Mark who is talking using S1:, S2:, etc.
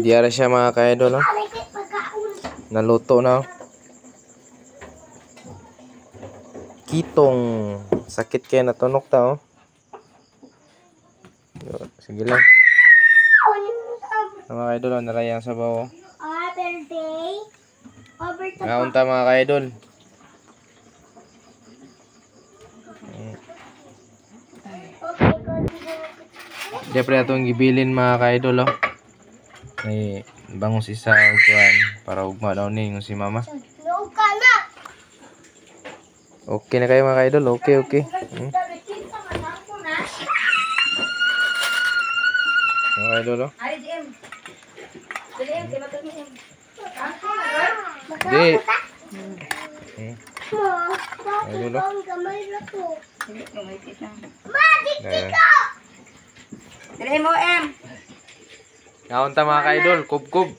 S1: Diara siya mga ka-idol. Oh. Naluto na. Oh. Kitong. Sakit kaya natunok ta. Oh. Sige lang. Mga ka-idol, narayang sabaw. Naunta mga ka-idol. Siyempre itong gibilin mga ka-idol. Oh. Ay, bangus isa kuan para ugma daw ni si mama. Okay na kayo mga ka-idol. Okay. Mga ka-idol. Oh. Di. Idol.
S2: Dili mo em.
S1: Naunta mga ka-idol, kub-kub.